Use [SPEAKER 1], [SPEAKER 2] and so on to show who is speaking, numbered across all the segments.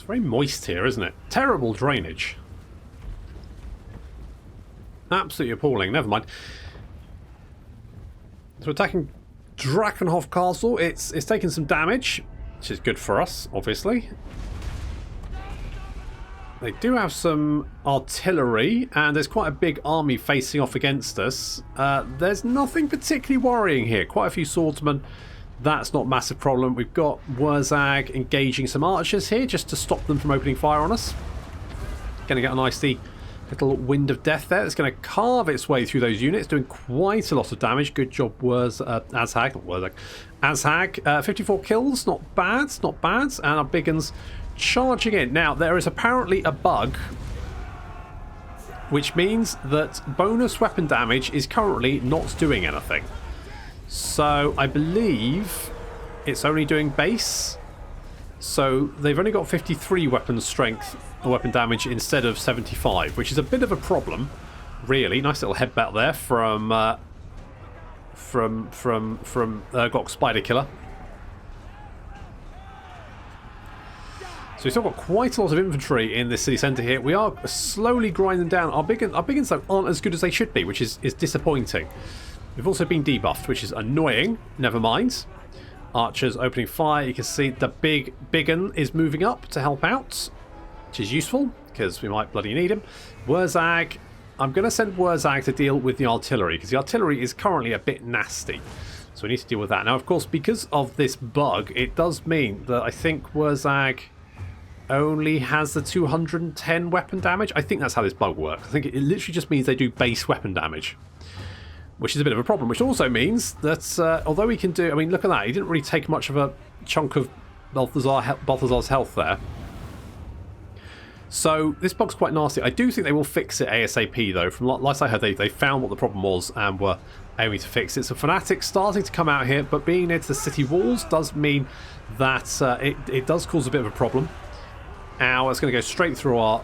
[SPEAKER 1] very moist here, isn't it? Terrible drainage. Absolutely appalling. Never mind. So attacking Drakenhoff Castle. It's taken some damage, which is good for us, obviously. They do have some artillery, and there's quite a big army facing off against us. There's nothing particularly worrying here. Quite a few swordsmen. That's not a massive problem. We've got Azhag engaging some archers here just to stop them from opening fire on us. Going to get a nice little wind of death there. It's going to carve its way through those units, doing quite a lot of damage. Good job, Azhag. Azhag, 54 kills. Not bad, not bad. And our big uns charging in. Now, there is apparently a bug, which means that bonus weapon damage is currently not doing anything. So I believe it's only doing base. So they've only got 53 weapon strength or weapon damage instead of 75, which is a bit of a problem, really. Nice little headbutt there from Glock Spider Killer. So we've still got quite a lot of infantry in this city centre here. We are slowly grinding them down. Our big uns though aren't as good as they should be, which is disappointing. We've also been debuffed, which is annoying. Never mind. Archers opening fire. You can see the big un is moving up to help out, which is useful because we might bloody need him. Azhag. I'm going to send Azhag to deal with the artillery because the artillery is currently a bit nasty. So we need to deal with that. Now, of course, because of this bug, it does mean that I think Azhag only has the 210 weapon damage. I think that's how this bug works. I think it literally just means they do base weapon damage, which is a bit of a problem, which also means that although he can do... I mean, look at that. He didn't really take much of a chunk of Balthazar's health there. So this bug's quite nasty. I do think they will fix it ASAP, though. From last I heard, they found what the problem was and were aiming to fix it. So Fanatics starting to come out here, but being near to the city walls does mean that it does cause a bit of a problem. Ow, it's going to go straight through our...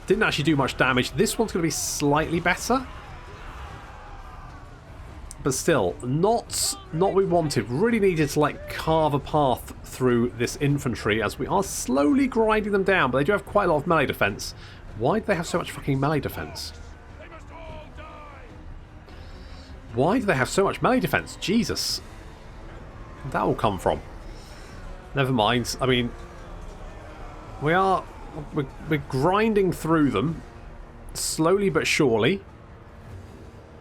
[SPEAKER 1] Didn't actually do much damage. This one's going to be slightly better. But still, not what we wanted. Really needed to like carve a path through this infantry as we are slowly grinding them down. But they do have quite a lot of melee defense. Why do they have so much fucking melee defense? Why do they have so much melee defense? Jesus. Where'd that all come from? Never mind. I mean, we're grinding through them slowly but surely.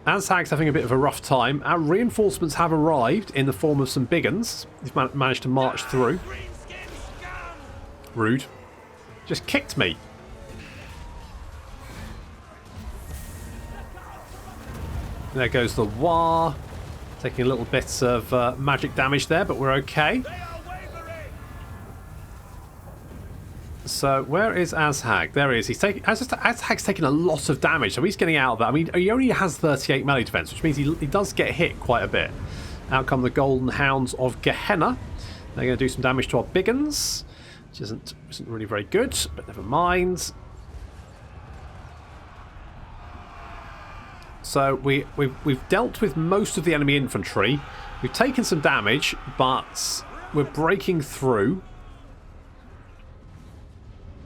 [SPEAKER 1] Azhag's having a bit of a rough time. Our reinforcements have arrived in the form of some big uns. He's managed to march through. Rude. Just kicked me. There goes the Waagh. Taking a little bit of magic damage there, but we're okay. So where is Azhag? There he is. Azhag's taking a lot of damage, so he's getting out of that. I mean, he only has 38 melee defense, which means he does get hit quite a bit. Out come the Golden Hounds of Gehenna. They're going to do some damage to our big uns, which isn't really very good, but never mind. So we've dealt with most of the enemy infantry. We've taken some damage, but we're breaking through.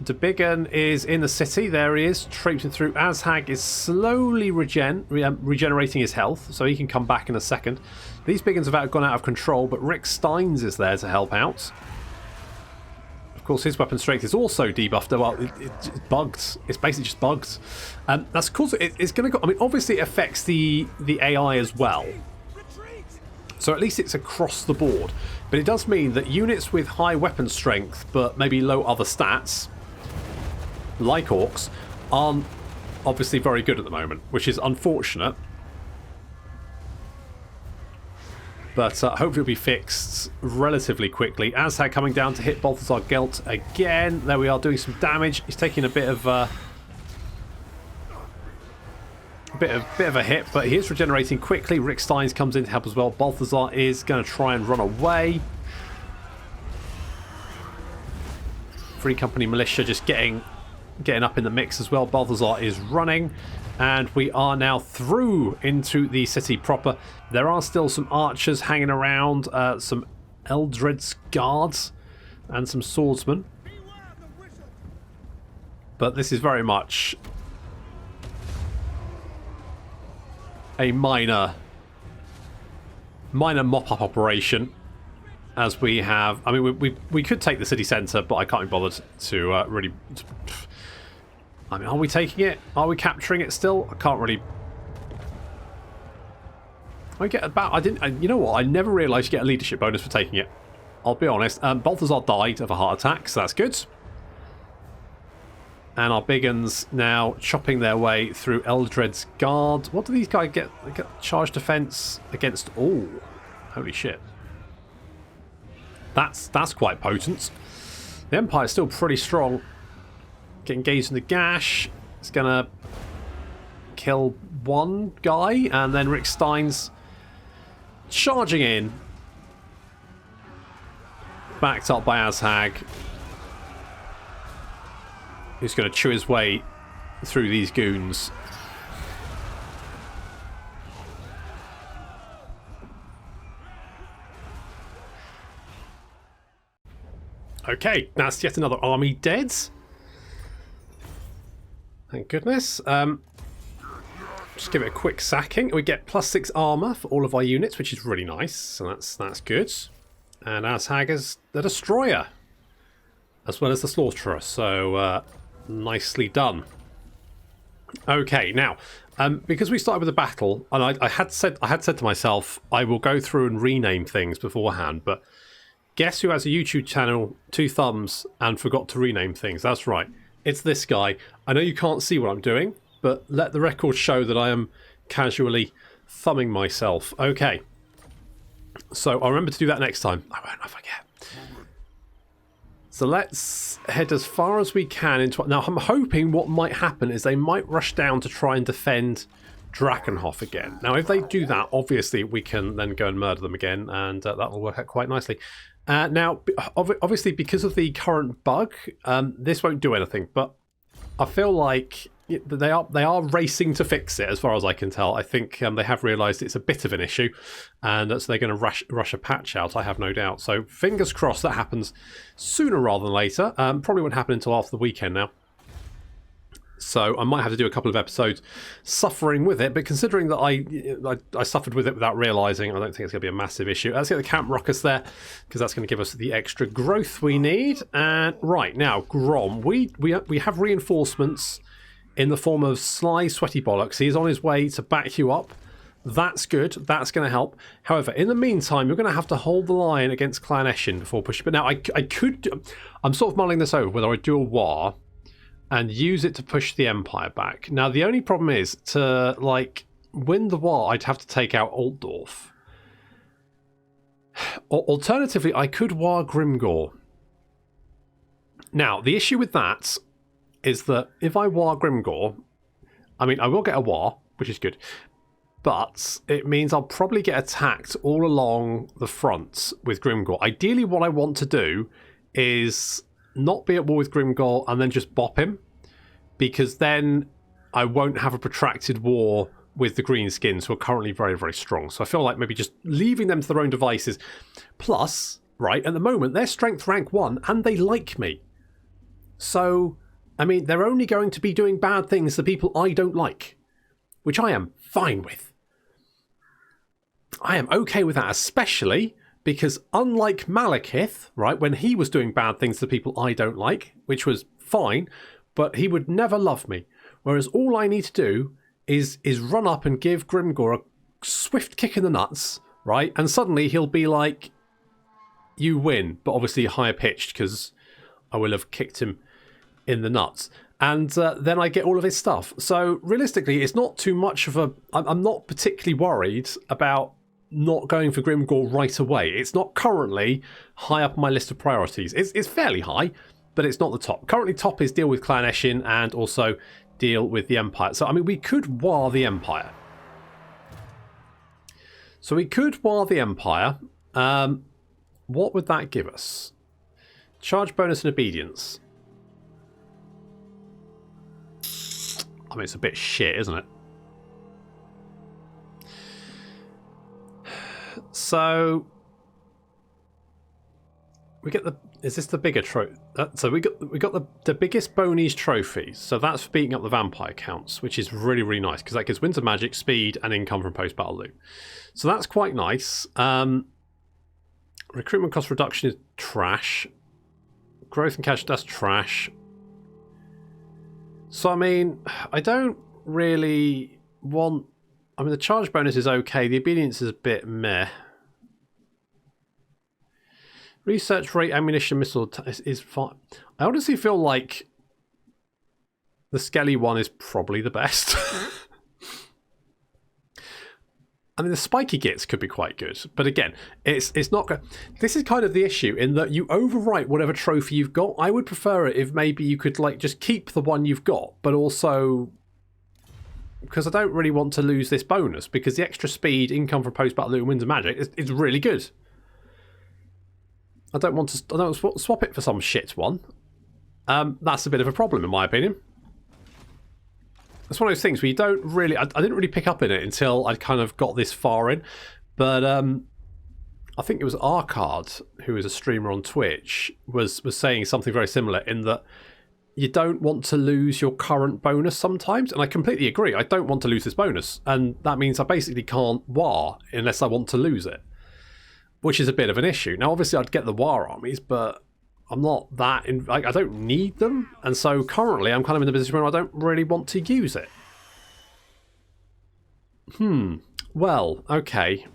[SPEAKER 1] The big un is in the city. There he is, traipsing through. Azhag is slowly regenerating his health, so he can come back in a second. These big uns have gone out of control, but Rick Steins is there to help out. Of course, his weapon strength is also debuffed. Well, it's bugged. It's basically just bugged. That's cool. It's going to go... I mean, obviously it affects the AI as well. So at least it's across the board. But it does mean that units with high weapon strength, but maybe low other stats, like orcs, aren't obviously very good at the moment, which is unfortunate. But hopefully it'll be fixed relatively quickly. Azhag coming down to hit Balthazar Gelt again. There we are, doing some damage. He's taking a bit of a hit, but he is regenerating quickly. Rick Steins comes in to help as well. Balthazar is going to try and run away. Free Company Militia just getting up in the mix as well. Balthazar is running, and we are now through into the city proper. There are still some archers hanging around, some Eldred's guards, and some swordsmen. But this is very much a minor mop-up operation, as we have... I mean, we could take the city centre, but I can't be bothered to really... I mean, are we taking it? Are we capturing it still? I can't really... I get about... I didn't... You know what? I never realised you get a leadership bonus for taking it. I'll be honest. Balthazar died of a heart attack, so that's good. And our big uns now chopping their way through Eldred's guard. What do these guys get? They get charge defense against all. Holy shit. That's quite potent. The Empire's still pretty strong. Get engaged in the gash. It's gonna kill one guy, and then Rick Stein's charging in. Backed up by Azhag, who's going to chew his way through these goons. Okay, that's yet another army dead. Thank goodness. Just give it a quick sacking. We get +6 armour for all of our units, which is really nice. So that's good. And Azhag is the Destroyer, as well as the Slaughterer. So nicely done. Okay, now because we started with a battle, and I had said to myself I will go through and rename things beforehand, but guess who has a YouTube channel, 2 thumbs, and forgot to rename things? That's right, it's this guy. I know you can't see what I'm doing, but let the record show that I am casually thumbing myself. Okay. So I'll remember to do that next time. I won't, I forget. So let's head as far as we can into... Now, I'm hoping what might happen is they might rush down to try and defend Drakenhoff again. Now, if they do that, obviously we can then go and murder them again, and that will work out quite nicely. Now, obviously, because of the current bug, this won't do anything, but I feel like they are racing to fix it, as far as I can tell. I think they have realised it's a bit of an issue, and so they're going to rush a patch out, I have no doubt. So fingers crossed that happens sooner rather than later. Probably won't happen until after the weekend now. So I might have to do a couple of episodes suffering with it, but considering that I suffered with it without realising, I don't think it's going to be a massive issue. Let's get the Camp Ruckus there, because that's going to give us the extra growth we need. And right, now, Grom. We have reinforcements in the form of Sly Sweaty Bollocks. He's on his way to back you up. That's good. That's going to help. However, in the meantime, you're going to have to hold the line against Clan Eshin before pushing. But now, I'm sort of mulling this over, whether I do a Waagh and use it to push the Empire back. Now, the only problem is, to, like, win the Waagh, I'd have to take out Altdorf. Alternatively, I could Waagh Grimgor. Now, the issue with that is that if I Waagh Grimgor, I mean, I will get a Waagh, which is good, but it means I'll probably get attacked all along the front with Grimgor. Ideally, what I want to do is not be at war with Grimgor and then just bop him, because then I won't have a protracted war with the Greenskins, who are currently very, very strong. So I feel like maybe just leaving them to their own devices. Plus, right, at the moment, they're strength rank 1, and they like me. So, I mean, they're only going to be doing bad things to people I don't like, which I am fine with. I am okay with that, especially because unlike Malekith, right, when he was doing bad things to people I don't like, which was fine, but he would never love me. Whereas all I need to do is run up and give Grimgor a swift kick in the nuts, right? And suddenly he'll be like, you win, but obviously higher pitched, because I will have kicked him in the nuts. And then I get all of his stuff. So realistically, it's not too much of a... I'm not particularly worried about not going for Grimgor right away. It's not currently high up on my list of priorities. It's fairly high, but it's not the top. Currently top is deal with Clan Eshin and also deal with the Empire. So, I mean, we could Waagh the Empire. So we could Waagh the Empire. What would that give us? Charge bonus and obedience. I mean, it's a bit shit, isn't it? So We get the... Is this the bigger trophy? So we got the biggest Bonies trophy. So that's for beating up the vampire counts, which is really, really nice because that gives Winds of Magic, speed, and income from post-battle loot. So that's quite nice. Recruitment cost reduction is trash. Growth and cash, that's trash. So, I mean, I don't really want... I mean, the charge bonus is okay. The obedience is a bit meh. Research rate, ammunition, missile is fine. I honestly feel like the Skelly one is probably the best. I mean, the spiky gits could be quite good, but again, it's not good. This is kind of the issue in that you overwrite whatever trophy you've got. I would prefer it if maybe you could like just keep the one you've got, but also because I don't really want to lose this bonus because the extra speed, income from post-battle loot, and Winds of Magic is really good. I don't want to swap it for some shit one. That's a bit of a problem in my opinion. It's one of those things where you don't really... I didn't really pick up in it until I kind of got this far in. But I think it was Arcard, who is a streamer on Twitch, was saying something very similar in that you don't want to lose your current bonus sometimes. And I completely agree. I don't want to lose this bonus. And that means I basically can't Waagh unless I want to lose it. Which is a bit of an issue. Now, obviously, I'd get the Waagh armies, but I'm not that... I don't need them. And so, currently, I'm kind of in the position where I don't really want to use it. Well, okay.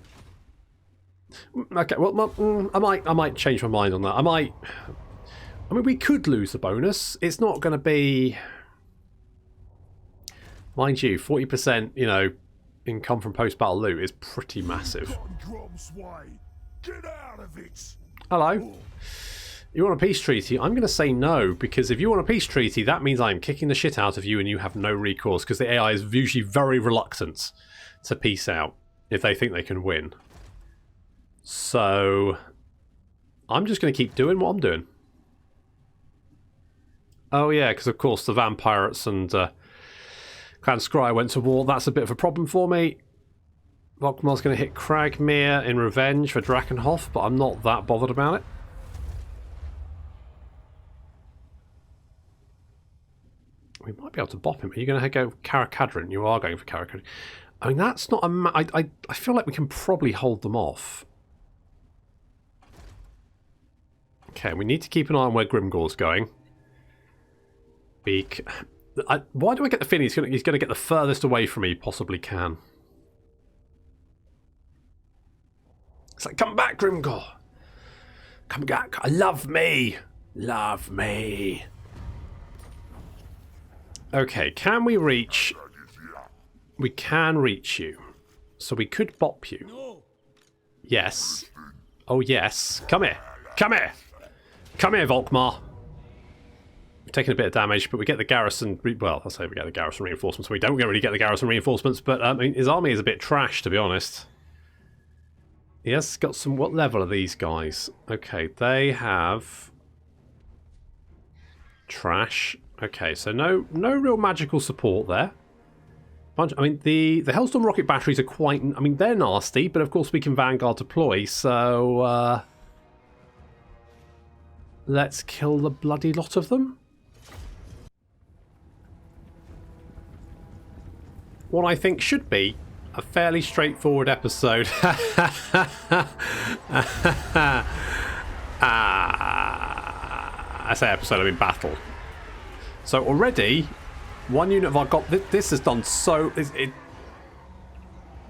[SPEAKER 1] Okay, well, I might change my mind on that. I mean, we could lose the bonus. It's not going to be... Mind you, 40%, you know, income from post-battle loot is pretty massive.
[SPEAKER 2] Get out of it.
[SPEAKER 1] Hello. You want a peace treaty? I'm going to say no, because if you want a peace treaty, that means I'm kicking the shit out of you and you have no recourse, because the AI is usually very reluctant to peace out if they think they can win. So, I'm just going to keep doing what I'm doing. Oh yeah, because of course the Vampirates and Clan Scry went to war. That's a bit of a problem for me. Volkmar's going to hit Cragmere in revenge for Drakenhoff, but I'm not that bothered about it. We might be able to bop him. Are you going to go Karakadrin? You are going for Karakadrin. I mean, that's not a... I feel like we can probably hold them off. Okay, we need to keep an eye on where Grimgor's going. Why do I get the feeling he's going to get the furthest away from me he possibly can? It's like, come back, Grimgor. Come back. Love me. Love me. Okay, can we reach... We can reach you. So we could bop you. Yes. Oh, yes. Come here. Come here. Come here, Volkmar. We've taken a bit of damage, but we get the garrison... Well, I'll say we get the garrison reinforcements. We don't really get the garrison reinforcements, but I mean, his army is a bit trash, to be honest. Yes, got some... What level are these guys? Okay, they have... Trash. Okay, so no real magical support there. I mean, the Hellstorm rocket batteries are quite... I mean, they're nasty, but of course we can Vanguard deploy, so... let's kill the bloody lot of them. What I think should be a fairly straightforward episode. I say episode, I mean battle. So already, one unit of our this has done so...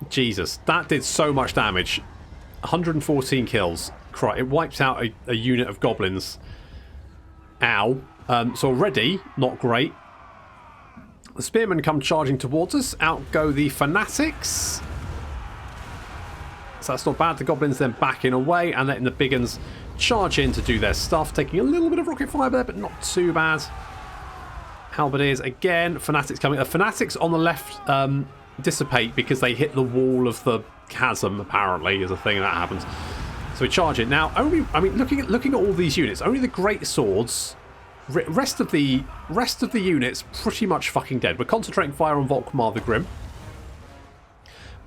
[SPEAKER 1] Jesus, that did so much damage. 114 kills. It wiped out a unit of goblins. Ow. So already, not great. The spearmen come charging towards us. Out go the fanatics. So that's not bad. The goblins then backing away and letting the big uns charge in to do their stuff. Taking a little bit of rocket fire there, but not too bad. Halberdiers again. Fanatics coming. The fanatics on the left dissipate because they hit the wall of the chasm, apparently, is a thing that happens. So we charge it. Now, only... I mean, looking at all these units, only the great swords... Rest of the units pretty much fucking dead. We're concentrating fire on Volkmar the Grim.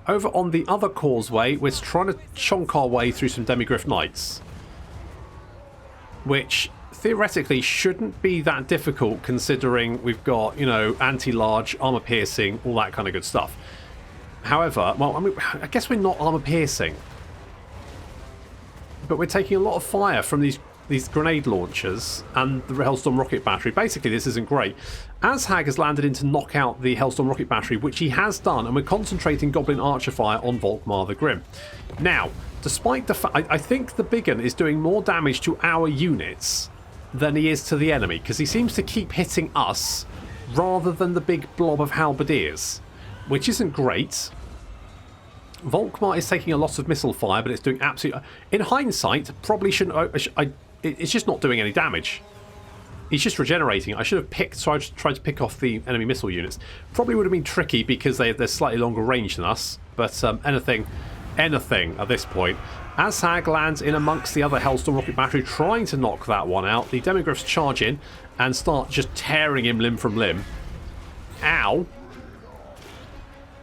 [SPEAKER 1] Over on the other causeway, we're trying to chonk our way through some Demigryph Knights. which theoretically shouldn't be that difficult considering we've got, you know, anti-large, armor piercing, all that kind of good stuff. However, well, I mean, I guess we're not armor piercing, but we're taking a lot of fire from these grenade launchers and the Hellstorm rocket battery. Basically, this isn't great. Azhag has landed in to knock out the Hellstorm rocket battery, which he has done, and we're concentrating Goblin archer fire on Volkmar the Grim. Now, despite the fact, I think the big gun is doing more damage to our units than he is to the enemy, because he seems to keep hitting us rather than the big blob of halberdiers, which isn't great. Volkmar is taking a lot of missile fire, but it's doing absolutely... In hindsight, probably shouldn't... it's just not doing any damage. He's just regenerating. I should have tried to pick off the enemy missile units. Probably would have been tricky because they're slightly longer range than us, but anything at this point. Azhag lands in amongst the other Hellstorm rocket battery, trying to knock that one out. The Demigryphs charge in and start just tearing him limb from limb. Ow.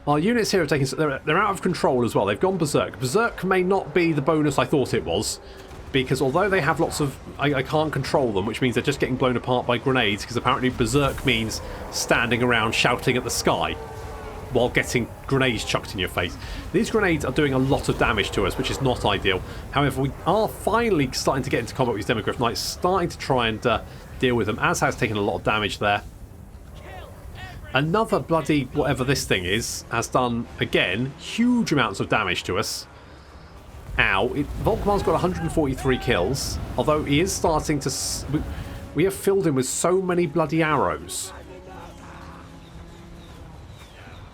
[SPEAKER 1] Our units here are taking... They're out of control as well. They've gone berserk. Berserk may not be the bonus I thought it was, because although they have lots of... I can't control them, which means they're just getting blown apart by grenades, because apparently berserk means standing around shouting at the sky while getting grenades chucked in your face. These grenades are doing a lot of damage to us, which is not ideal. However, we are finally starting to get into combat with these Demigryph Knights, starting to try and deal with them. Azhag's taken a lot of damage there. Another bloody whatever this thing is has done, again, huge amounts of damage to us. Ow. Volkmar's got 143 kills, although he is starting to... We have filled him with so many bloody arrows.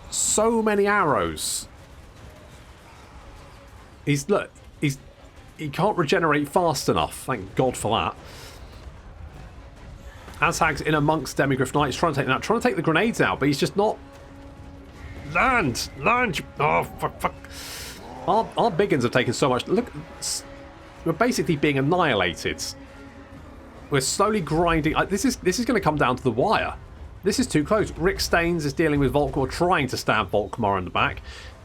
[SPEAKER 1] So many arrows. He can't regenerate fast enough. Thank God for that. Azhag's in amongst Demigryph Knights trying to take the grenades out, but he's just not... Land! Oh, fuck. Our big guns have taken so much... Look, we're basically being annihilated. We're slowly grinding... This is going to come down to the wire. This is too close. Rick Staines is dealing with Volkmar, trying to stab Volkmar in the back.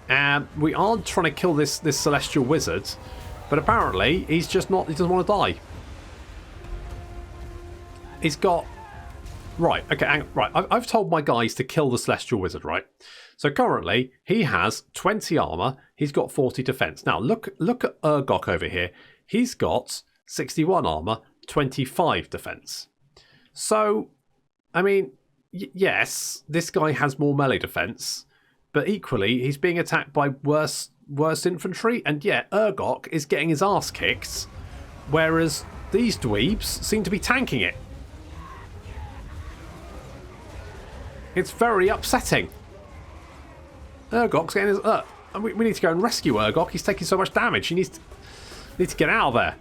[SPEAKER 1] And we are trying to kill this Celestial Wizard, but apparently he's just not... He doesn't want to die. He's got... Right, okay, right. I've told my guys to kill the Celestial Wizard, right? So currently, he has 20 armor. He's got 40 defense. Now, look at Urgok over here. He's got 61 armor, 25 defense. So, I mean... Yes, this guy has more melee defense, but equally he's being attacked by worse infantry, and yet Urgok is getting his ass kicked, whereas these dweebs seem to be tanking it. It's very upsetting. Urgok's getting his... we need to go and rescue Urgok. He's taking so much damage. He needs to get out of there.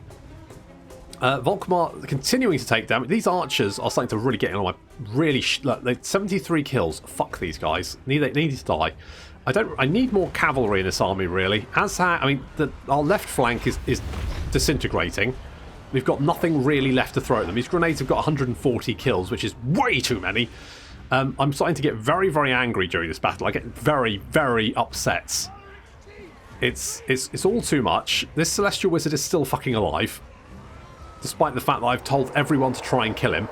[SPEAKER 1] Volkmar continuing to take damage. These archers are starting to really get in on my... Look, 73 kills. Fuck these guys. They need to die. I need more cavalry in this army, really. Our left flank is disintegrating. We've got nothing really left to throw at them. These grenades have got 140 kills, which is way too many. I'm starting to get very, very angry during this battle. I get very, very upset. It's all too much. This Celestial Wizard is still fucking alive, despite the fact that I've told everyone to try and kill him.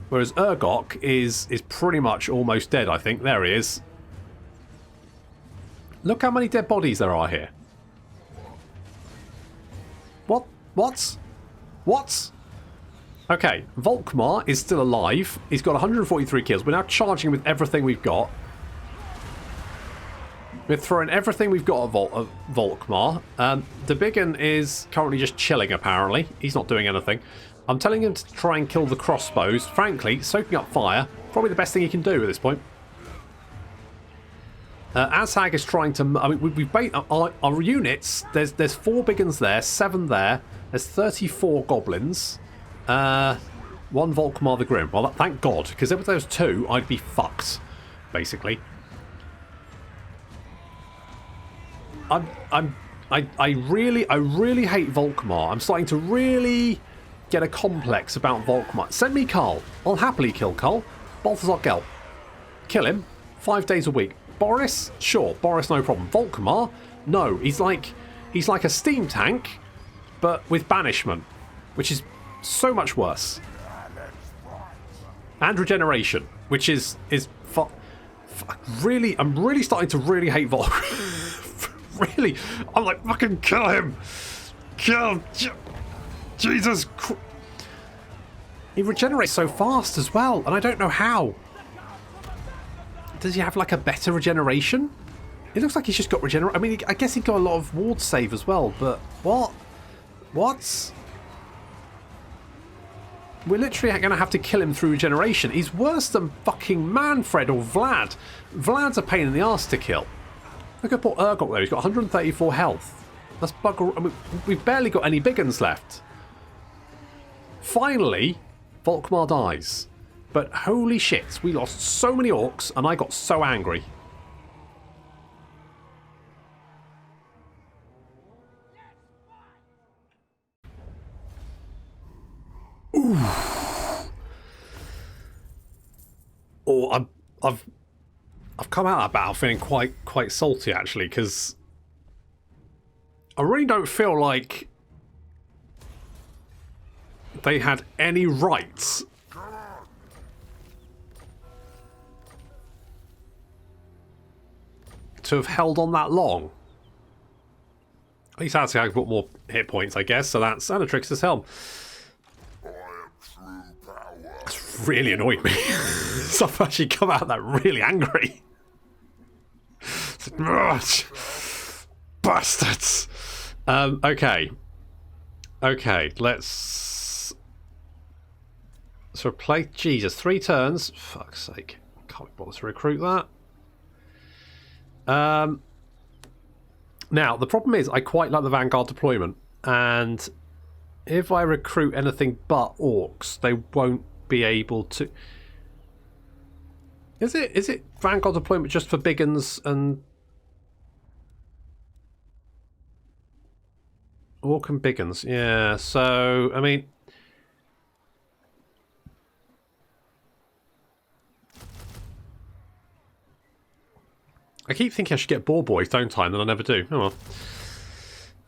[SPEAKER 1] Whereas Urgok is pretty much almost dead, I think. There he is. Look how many dead bodies there are here. What? Okay, Volkmar is still alive. He's got 143 kills. We're now charging with everything we've got. We're throwing everything we've got at Volkmar. The big one is currently just chilling, apparently. He's not doing anything. I'm telling him to try and kill the crossbows. Frankly, soaking up fire, probably the best thing he can do at this point. Azhag is trying to... we've our units, there's 4 big ones there, 7 there. There's 34 goblins. 1 Volkmar the Grim. Well, thank God, because if there was 2, I'd be fucked, basically. I really hate Volkmar. I'm starting to really get a complex about Volkmar. Send me Karl. I'll happily kill Karl. Balthazar Gelb. Kill him. 5 days a week. Boris? Sure. Boris, no problem. Volkmar? No. He's like... He's like a steam tank, but with banishment, which is so much worse. And regeneration, which is really, I'm really starting to really hate Volk. Really, I'm like, fucking kill him. Kill him. Jesus Christ. He regenerates so fast as well, and I don't know how. Does he have like a better regeneration? It looks like he's just got regeneration. I mean, I guess he got a lot of ward save as well, but what? What? We're literally going to have to kill him through regeneration. He's worse than fucking Manfred or Vlad. Vlad's a pain in the arse to kill. Look at poor Urgot there. He's got 134 health. That's bugger. I mean, we've barely got any big uns left. Finally, Volkmar dies. But holy shit, we lost so many orcs and I got so angry. Ooh. Oh, I've come out of that battle feeling quite salty actually, because I really don't feel like they had any rights to have held on that long. At least Azhag got more hit points, I guess, so that's Anatrix's helm. It's really annoyed me. So I've actually come out of that really angry. Bastards! Okay. Okay, let's... So play... Jesus, 3 turns. Fuck's sake. Can't be bothered to recruit that. Now, the problem is I quite like the Vanguard deployment. And if I recruit anything but orcs, they won't be able to... Is it Vanguard deployment just for big uns and... Orc and big uns? Yeah, so, I mean... I keep thinking I should get Boar Boys, don't I? And then I never do. Oh well.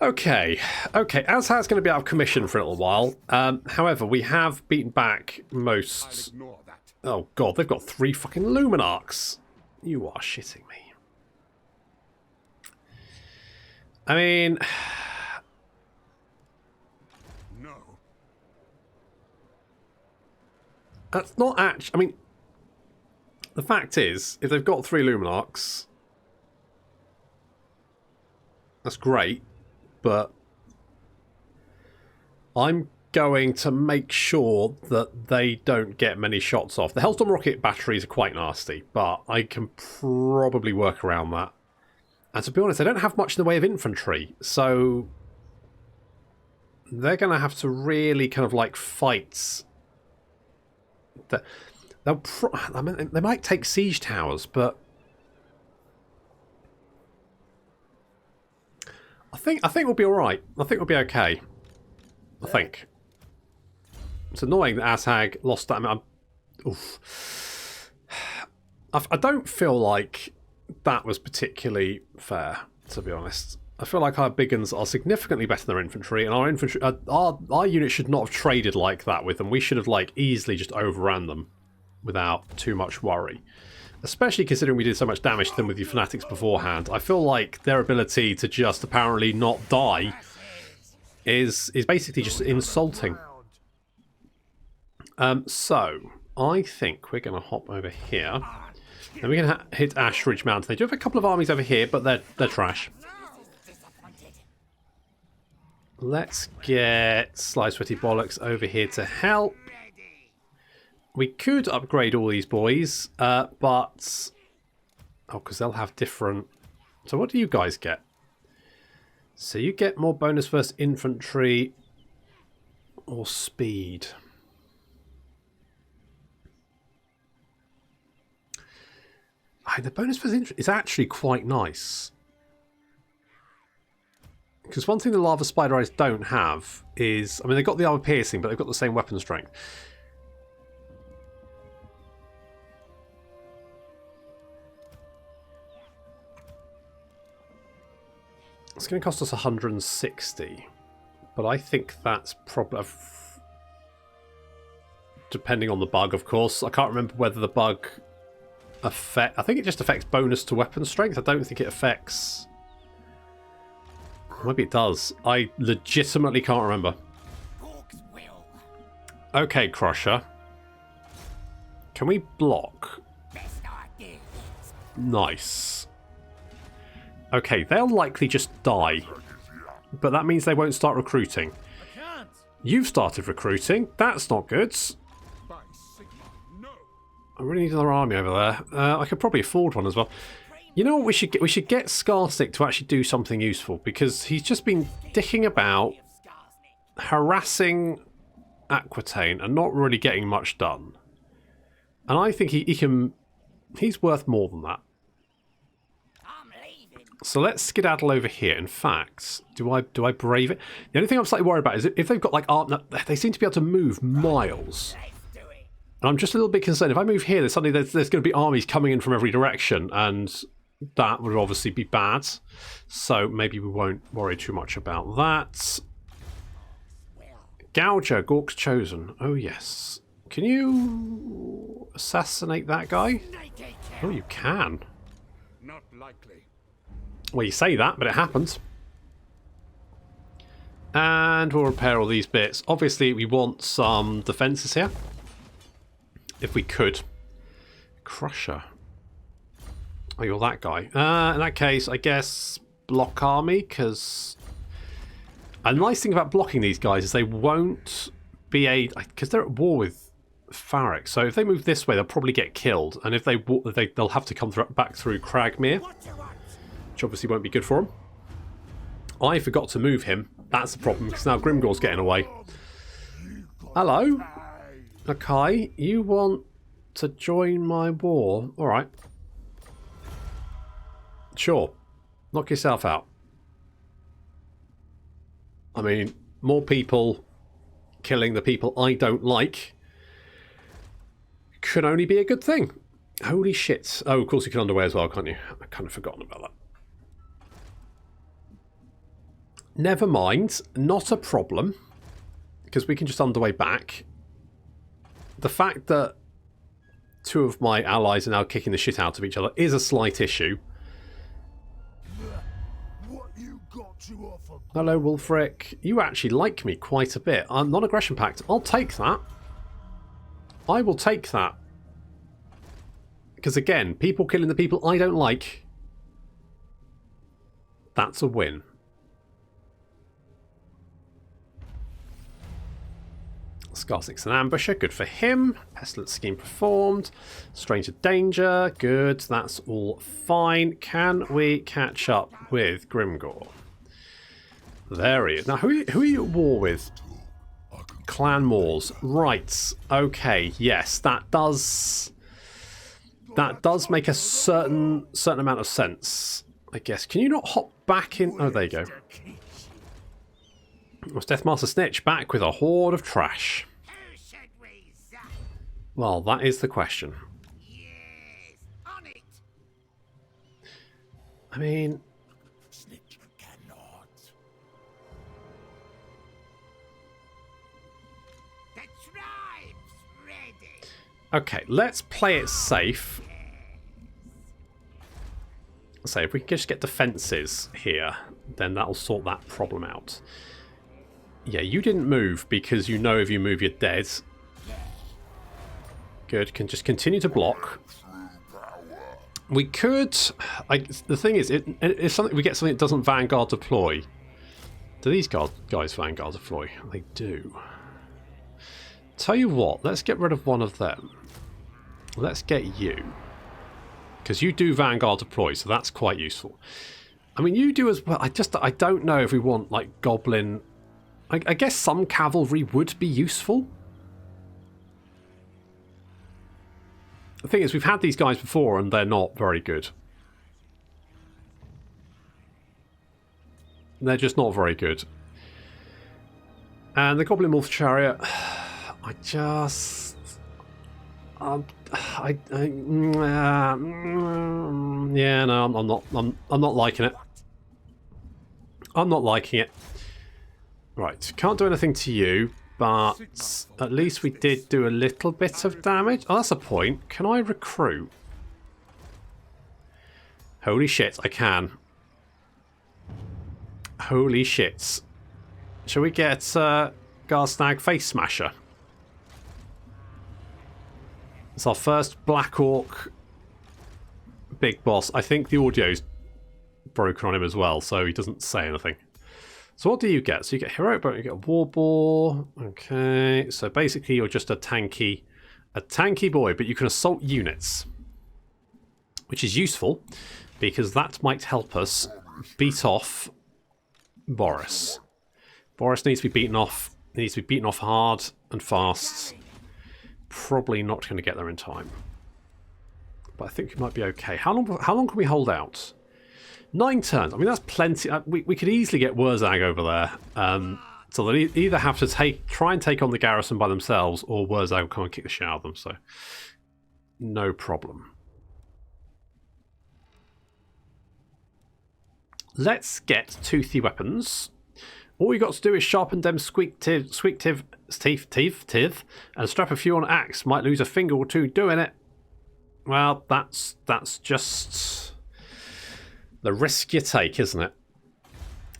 [SPEAKER 1] Okay. Okay, Azhag's going to be out of commission for a little while. However, we have beaten back most... Oh god, they've got 3 fucking Luminarchs. You are shitting me. I mean... No. That's not actually... I mean... The fact is, if they've got 3 Luminarchs... That's great, but... I'm going to make sure that they don't get many shots off. The Hellstorm rocket batteries are quite nasty, but I can probably work around that. And to be honest, they don't have much in the way of infantry, so they're going to have to really kind of like fight. I mean, they might take siege towers, but I think we'll be all right. I think we'll be okay. I think. It's annoying that Azhag lost that. I mean, oof. I don't feel like that was particularly fair, to be honest. I feel like our big uns are significantly better than our infantry, and our infantry, our unit should not have traded like that with them. We should have like easily just overran them without too much worry. Especially considering we did so much damage to them with the fanatics beforehand. I feel like their ability to just apparently not die is basically just insulting. So, I think we're going to hop over here. And we're going to hit Ashridge Mountain. They do have a couple of armies over here, but they're trash. Let's get Sly Sweaty Bollocks over here to help. We could upgrade all these boys, but... Oh, because they'll have different... So what do you guys get? So you get more bonus versus infantry or speed. The bonus versus infantry is actually quite nice. Because one thing the Lava Spider Eyes don't have is... I mean, they've got the armor piercing, but they've got the same weapon strength. It's going to cost us 160. But I think that's probably... Depending on the bug, of course. I can't remember whether the bug affect... I think it just affects bonus to weapon strength. I don't think it affects... Maybe it does. I legitimately can't remember. Okay, Crusher. Can we block? Nice. Okay, they'll likely just die. But that means they won't start recruiting. You've started recruiting. That's not good. I really need another army over there. I could probably afford one as well. You know what we should get? We should get Scarstick to actually do something useful, because he's just been dicking about, harassing Aquitaine and not really getting much done. And I think he can... He's worth more than that. So let's skedaddle over here. In fact, do I brave it? The only thing I'm slightly worried about is if they've got like they seem to be able to move miles. And I'm just a little bit concerned. If I move here, there's going to be armies coming in from every direction, and that would obviously be bad. So maybe we won't worry too much about that. Gouger, Gork's chosen. Oh yes. Can you assassinate that guy? Oh, you can.
[SPEAKER 2] Not likely.
[SPEAKER 1] Well, you say that, but it happens. And we'll repair all these bits. Obviously, we want some defences here. If we could. Crusher. Oh, you're that guy. In that case, I guess block army, because... A nice thing about blocking these guys is they won't be a... Because they're at war with Farrick, so if they move this way, they'll probably get killed. And if they'll have to come back through Cragmere, which obviously won't be good for them. I forgot to move him. That's the problem, because now Grimgor's getting away. Hello? Okay, you want to join my war? Alright. Sure. Knock yourself out. I mean, more people killing the people I don't like could only be a good thing. Holy shit. Oh, of course you can underwear as well, can't you? I've kind of forgotten about that. Never mind. Not a problem. Because we can just underway back. The fact that two of my allies are now kicking the shit out of each other is a slight issue. Hello, Wulfric. You actually like me quite a bit. I'm non-aggression pact. I'll take that. I will take that. Because again, people killing the people I don't like. That's a win. Scarstick's an ambusher. Good for him. Pestilence scheme performed. Stranger danger. Good. That's all fine. Can we catch up with Grimgor? There he is. Now, who are you at war with? Clan Moors. Right. Okay. Yes, that does make a certain amount of sense, I guess. Can you not hop back in? Oh, there you go. Was Deathmaster Snitch back with a horde of trash? Well, that is the question. I mean... Okay, let's play it safe. So if we can just get defences here, then that'll sort that problem out. Yeah, you didn't move because you know if you move you're dead. Good, can just continue to block. We could... the thing is, if something, we get something that doesn't Vanguard deploy. Do these guys Vanguard deploy? They do. Tell you what, let's get rid of one of them. Let's get you. Because you do Vanguard deploy, so that's quite useful. I mean, you do as well. I don't know if we want, like, Goblin... I guess some cavalry would be useful. The thing is, we've had these guys before, and they're not very good. They're just not very good. And the Goblin Wolf Chariot... yeah, no, I'm not liking it. I'm not liking it. Right, can't do anything to you, but at least we did do a little bit of damage. Oh, that's a point. Can I recruit? Holy shit, I can. Holy shit. Shall we get Garstag Face Smasher? It's our first Black Orc big boss. I think the audio's broken on him as well, so he doesn't say anything. So what do you get? So you get Heroic Boat, you get a War Boar. Okay, so basically you're just a tanky boy, but you can assault units, which is useful because that might help us beat off Boris. Boris needs to be beaten off. He needs to be beaten off hard and fast. Probably not going to get there in time, but I think we might be okay. How long can we hold out? 9 turns. I mean, that's plenty. We could easily get Azhag over there. So they either have to try and take on the garrison by themselves, or Azhag will come and kick the shit out of them. So no problem. Let's get toothy weapons. All we got to do is sharpen them teeth, and strap a few on axe. Might lose a finger or two doing it. Well, that's just the risk you take, isn't it?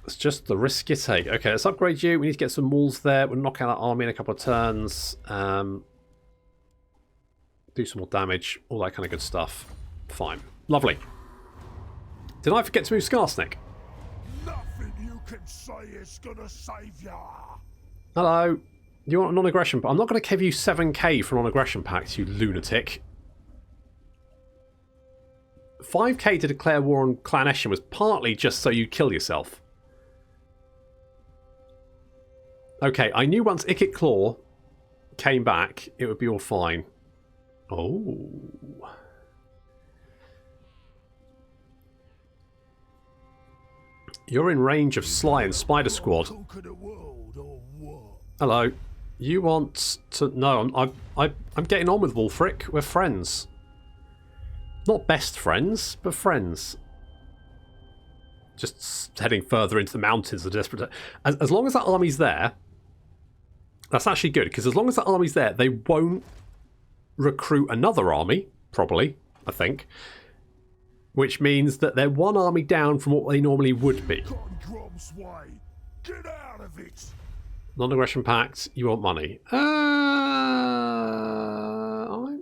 [SPEAKER 1] It's just the risk you take. Okay, let's upgrade you. We need to get some walls there. We'll knock out that army in a couple of turns. Do some more damage. All that kind of good stuff. Fine. Lovely. Did I forget to move Skarsnik?
[SPEAKER 2] Nothing you can say is gonna save ya.
[SPEAKER 1] Hello. You want a non-aggression pact? I'm not going to give you 7k for a non-aggression pact, you lunatic. 5k to declare war on Clan Eshin was partly just so you'd kill yourself. Okay, I knew once Ikit Claw came back, it would be all fine. Oh. You're in range of Sly and Spider Squad. Hello. You want to... No, I'm getting on with Wulfric. We're friends. Not best friends, but friends. Just heading further into the mountains. As long as that army's there, that's actually good, because as long as that army's there, they won't recruit another army, probably, I think. Which means that they're one army down from what they normally would be.
[SPEAKER 2] Get out of it.
[SPEAKER 1] Non-aggression pact, you want money. I'm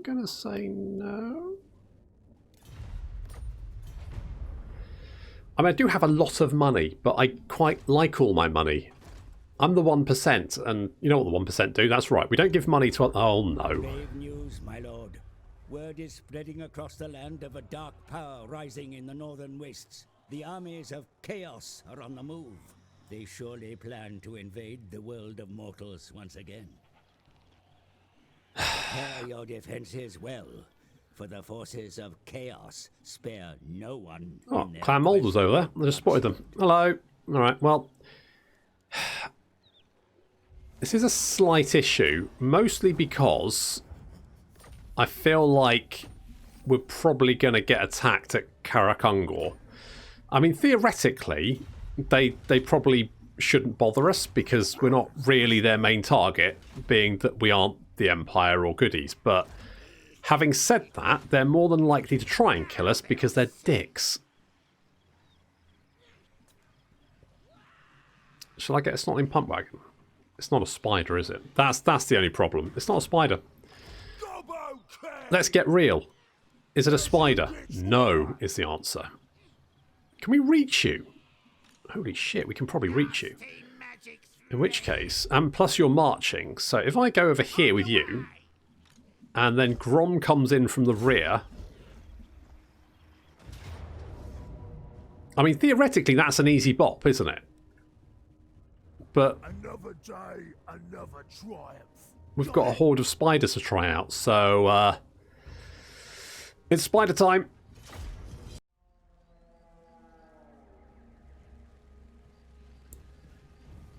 [SPEAKER 1] going to say no. I mean, I do have a lot of money, but I quite like all my money. I'm the 1%, and you know what the 1% do? That's right, we don't give money to... Oh, no.
[SPEAKER 3] Grave news, my lord. Word is spreading across the land of a dark power rising in the northern wastes. The armies of chaos are on the move. They surely plan to invade the world of mortals once again. Prepare your defenses well, for the forces of chaos spare no one.
[SPEAKER 1] Oh, Clan Molders over there. I just spotted them. Hello. Alright, well... This is a slight issue, mostly because I feel like we're probably going to get attacked at Karakungor. I mean, theoretically, they probably shouldn't bother us because we're not really their main target, being that we aren't the Empire or goodies. But having said that, they're more than likely to try and kill us because they're dicks. Shall I get a Snotling Pump Wagon? It's not a spider, is it? That's the only problem. It's not a spider. Let's get real. Is it a spider? No, is the answer. Can we reach you? Holy shit, we can probably reach you. In which case, and plus you're marching, so if I go over here with you, and then Grom comes in from the rear... I mean, theoretically, that's an easy bop, isn't it? But
[SPEAKER 2] Another day, another triumph.
[SPEAKER 1] We've got a horde of spiders to try out, so it's spider time.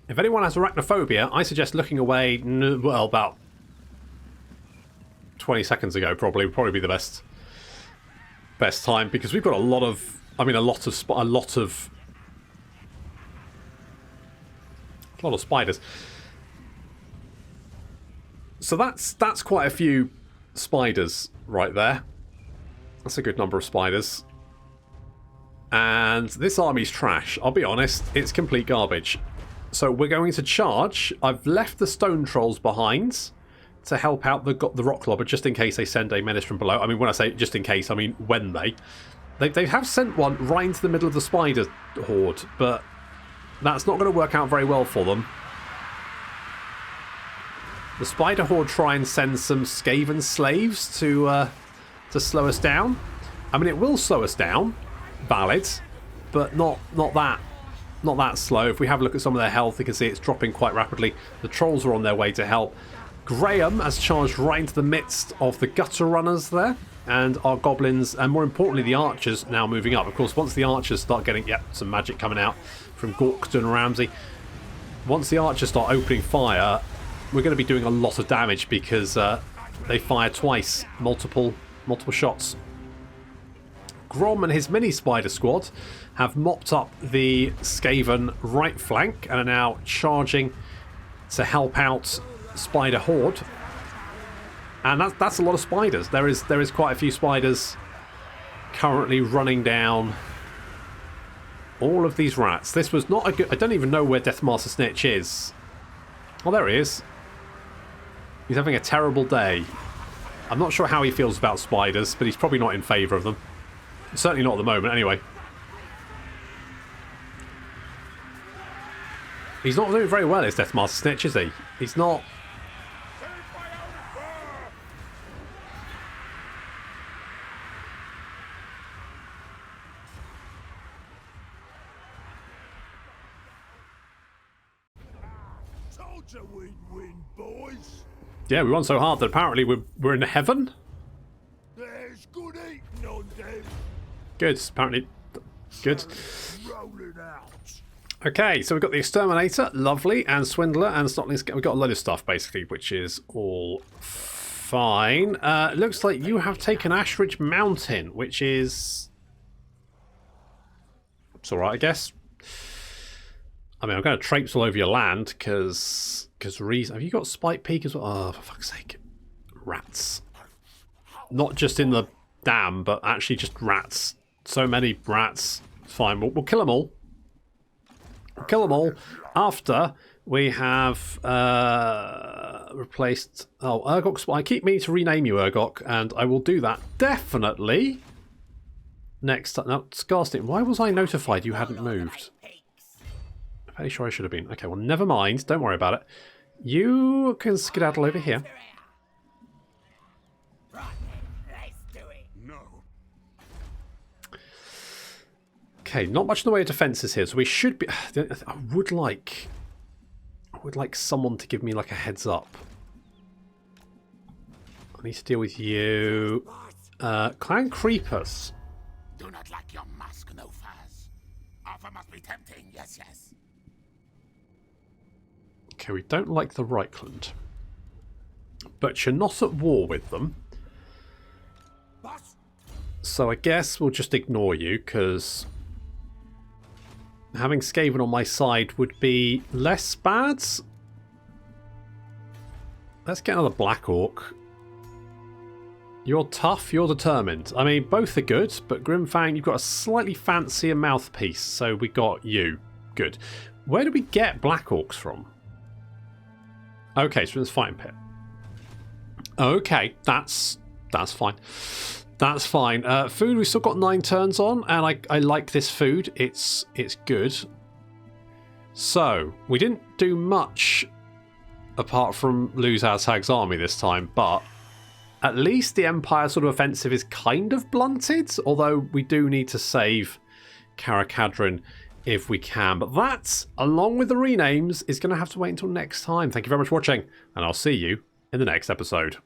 [SPEAKER 1] If anyone has arachnophobia, I suggest looking away, well, about 20 seconds ago probably would probably be the best time, because we've got a lot of A lot of spiders. So that's quite a few spiders right there. That's a good number of spiders. And this army's trash. I'll be honest, it's complete garbage. So we're going to charge. I've left the stone trolls behind to help out the rock clobber, just in case they send a menace from below. I mean, when I say just in case, I mean when they have sent one right into the middle of the spider horde, but that's not going to work out very well for them. The spider horde try and send some Skaven slaves to slow us down. I mean, it will slow us down, valid, but not that slow. If we have a look at some of their health, you can see it's dropping quite rapidly. The trolls are on their way to help. Graham has charged right into the midst of the gutter runners there, and our goblins, and more importantly the archers, now moving up. Of course, once the archers start getting some magic coming out from Gorkston and Ramsey, once the archers start opening fire, we're going to be doing a lot of damage because they fire twice, multiple shots. Grom and his mini spider squad have mopped up the Skaven right flank and are now charging to help out spider horde. And that's a lot of spiders. There is quite a few spiders currently running down all of these rats. This was not a good... I don't even know where Deathmaster Snitch is. Oh, there he is. He's having a terrible day. I'm not sure how he feels about spiders, but he's probably not in favour of them. Certainly not at the moment, anyway. He's not doing very well, is Deathmaster Snitch, is he? He's not...
[SPEAKER 2] Told you we'd win, boys.
[SPEAKER 1] Yeah, we won so hard that apparently we're in heaven.
[SPEAKER 2] There's good eating on them.
[SPEAKER 1] Good, apparently. Good.
[SPEAKER 2] Rolling out.
[SPEAKER 1] Okay, so we've got the Exterminator, lovely, and Swindler, and Snotling's... We've got a load of stuff, basically, which is all fine. Looks like you have taken Ashridge Mountain, which is... It's alright, I guess. I mean, I'm going to traipse all over your land, because reason... Have you got Spike Peak as well? Oh, for fuck's sake. Rats. Not just in the dam, but actually just rats. So many rats. Fine, we'll kill them all. We'll kill them all after we have replaced... Oh, Urgok's... I keep meaning to rename you, Urgok, and I will do that definitely next time. Now, Scarsnip, why was I notified you hadn't moved? I'm fairly sure I should have been. Okay, well, never mind. Don't worry about it. You can skedaddle over here. Okay, not much in the way of defences here, so we should be... I would like someone to give me like a heads up. I need to deal with you. Clan Creepers.
[SPEAKER 4] Do not like your mask, no furs. Offer must be tempting, yes, yes.
[SPEAKER 1] Okay, we don't like the Reichland. But you're not at war with them. So I guess we'll just ignore you, because... having Skaven on my side would be less bad. Let's get another Black Orc. You're tough, you're determined. I mean, both are good, but Grimfang, you've got a slightly fancier mouthpiece, so we got you. Good. Where do we get Black Orcs from? Okay, so from this fighting pit. Okay, that's fine. That's fine. Food, we've still got 9 turns on, and I like this food. It's good. So, we didn't do much apart from lose Azhag's army this time, but at least the Empire sort of offensive is kind of blunted, although we do need to save Karakadrin if we can. But that, along with the renames, is going to have to wait until next time. Thank you very much for watching, and I'll see you in the next episode.